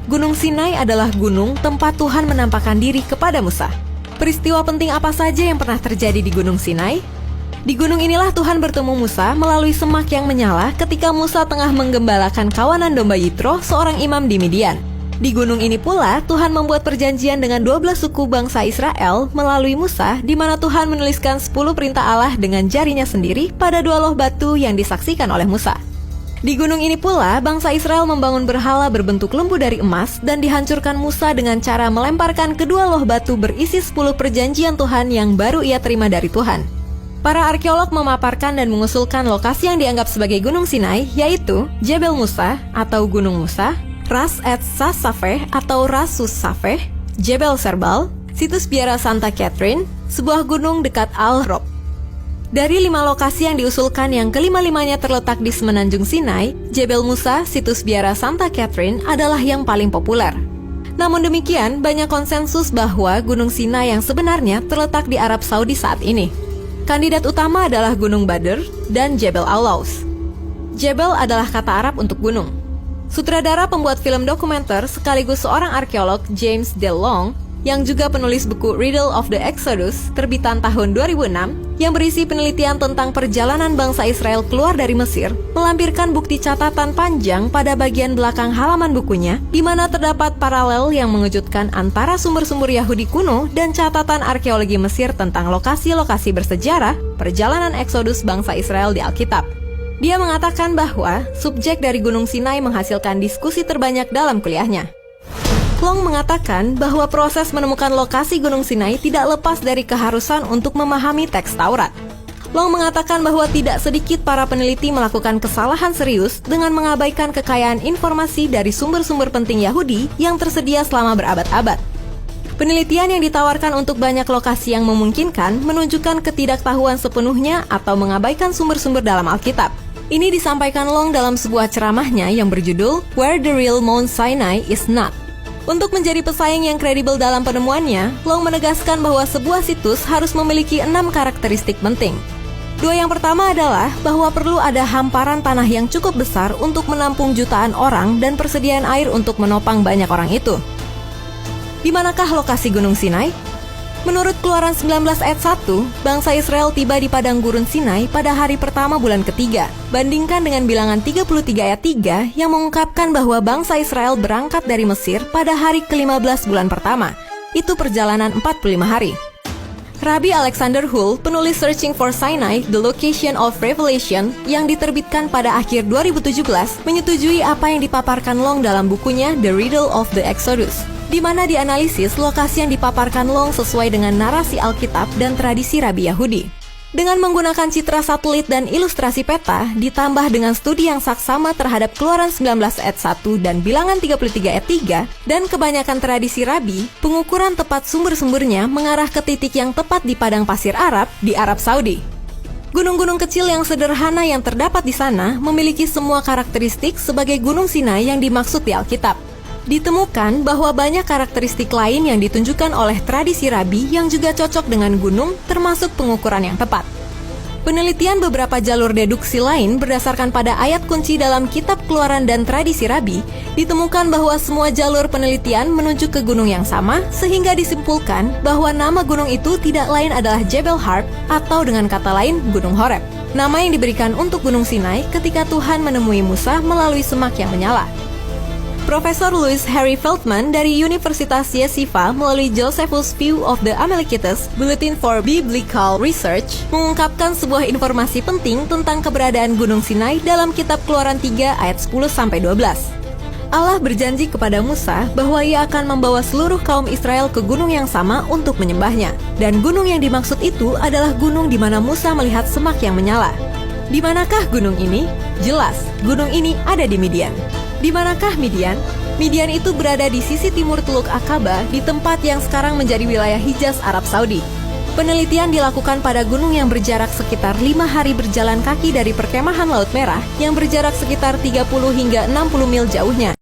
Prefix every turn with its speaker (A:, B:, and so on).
A: Gunung Sinai adalah gunung tempat Tuhan menampakkan diri kepada Musa. Peristiwa penting apa saja yang pernah terjadi di Gunung Sinai? Di gunung inilah Tuhan bertemu Musa melalui semak yang menyala ketika Musa tengah menggembalakan kawanan domba Yitro, seorang imam di Midian. Di gunung ini pula Tuhan membuat perjanjian dengan 12 suku bangsa Israel melalui Musa, di mana Tuhan menuliskan 10 perintah Allah dengan jarinya sendiri pada 2 loh batu yang disaksikan oleh Musa. Di gunung ini pula, bangsa Israel membangun berhala berbentuk lembu dari emas dan dihancurkan Musa dengan cara melemparkan kedua loh batu berisi 10 perjanjian Tuhan yang baru ia terima dari Tuhan. Para arkeolog memaparkan dan mengusulkan lokasi yang dianggap sebagai Gunung Sinai, yaitu Jebel Musa atau Gunung Musa, Ras et Safeh atau Rasus Safeh, Jebel Serbal, situs biara Santa Catherine, sebuah gunung dekat Al-Rob. Dari 5 lokasi yang diusulkan, yang kelima-limanya terletak di semenanjung Sinai, Jebel Musa, situs biara Santa Catherine adalah yang paling populer. Namun demikian, banyak konsensus bahwa Gunung Sinai yang sebenarnya terletak di Arab Saudi saat ini. Kandidat utama adalah Gunung Badr dan Jebel Aulaus. Jebel adalah kata Arab untuk gunung. Sutradara pembuat film dokumenter sekaligus seorang arkeolog, James DeLong, yang juga penulis buku Riddle of the Exodus terbitan tahun 2006 yang berisi penelitian tentang perjalanan bangsa Israel keluar dari Mesir, melampirkan bukti catatan panjang pada bagian belakang halaman bukunya, di mana terdapat paralel yang mengejutkan antara sumber-sumber Yahudi kuno dan catatan arkeologi Mesir tentang lokasi-lokasi bersejarah perjalanan Eksodus bangsa Israel di Alkitab. Dia mengatakan bahwa subjek dari Gunung Sinai menghasilkan diskusi terbanyak dalam kuliahnya. Long mengatakan bahwa proses menemukan lokasi Gunung Sinai tidak lepas dari keharusan untuk memahami teks Taurat. Long mengatakan bahwa tidak sedikit para peneliti melakukan kesalahan serius dengan mengabaikan kekayaan informasi dari sumber-sumber penting Yahudi yang tersedia selama berabad-abad. Penelitian yang ditawarkan untuk banyak lokasi yang memungkinkan menunjukkan ketidaktahuan sepenuhnya atau mengabaikan sumber-sumber dalam Alkitab. Ini disampaikan Long dalam sebuah ceramahnya yang berjudul Where the Real Mount Sinai is Not. Untuk menjadi pesaing yang kredibel dalam penemuannya, Long menegaskan bahwa sebuah situs harus memiliki 6 karakteristik penting. 2 yang pertama adalah bahwa perlu ada hamparan tanah yang cukup besar untuk menampung jutaan orang dan persediaan air untuk menopang banyak orang itu. Di manakah lokasi Gunung Sinai? Menurut Keluaran 19 ayat 1, bangsa Israel tiba di padang gurun Sinai pada hari pertama bulan ketiga. Bandingkan dengan bilangan 33 ayat 3 yang mengungkapkan bahwa bangsa Israel berangkat dari Mesir pada hari ke-15 bulan pertama. Itu perjalanan 45 hari. Rabbi Alexander Hull, penulis Searching for Sinai, The Location of Revelation, yang diterbitkan pada akhir 2017, menyetujui apa yang dipaparkan Long dalam bukunya The Riddle of the Exodus, di mana dianalisis lokasi yang dipaparkan Long sesuai dengan narasi Alkitab dan tradisi Rabi Yahudi. Dengan menggunakan citra satelit dan ilustrasi peta, ditambah dengan studi yang saksama terhadap Keluaran 19 ayat 1 dan bilangan 33 ayat 3, dan kebanyakan tradisi Rabi, pengukuran tepat sumber-sumbernya mengarah ke titik yang tepat di padang pasir Arab di Arab Saudi. Gunung-gunung kecil yang sederhana yang terdapat di sana memiliki semua karakteristik sebagai Gunung Sinai yang dimaksud di Alkitab. Ditemukan bahwa banyak karakteristik lain yang ditunjukkan oleh tradisi Rabi yang juga cocok dengan gunung, termasuk pengukuran yang tepat. Penelitian beberapa jalur deduksi lain berdasarkan pada ayat kunci dalam kitab Keluaran dan tradisi Rabi, ditemukan bahwa semua jalur penelitian menuju ke gunung yang sama, sehingga disimpulkan bahwa nama gunung itu tidak lain adalah Jebel Harp, atau dengan kata lain Gunung Horeb, nama yang diberikan untuk Gunung Sinai ketika Tuhan menemui Musa melalui semak yang menyala. Profesor Louis Harry Feldman dari Universitas Yeshiva melalui Josephus View of the Amalekites, Bulletin for Biblical Research, mengungkapkan sebuah informasi penting tentang keberadaan Gunung Sinai dalam kitab Keluaran 3 ayat 10-12. Allah berjanji kepada Musa bahwa ia akan membawa seluruh kaum Israel ke gunung yang sama untuk menyembahnya. Dan gunung yang dimaksud itu adalah gunung di mana Musa melihat semak yang menyala. Di manakah gunung ini? Jelas, gunung ini ada di Midian. Di manakah Midian? Midian itu berada di sisi timur Teluk Akaba, di tempat yang sekarang menjadi wilayah Hijaz, Arab Saudi. Penelitian dilakukan pada gunung yang berjarak sekitar 5 hari berjalan kaki dari perkemahan Laut Merah, yang berjarak sekitar 30 hingga 60 mil jauhnya.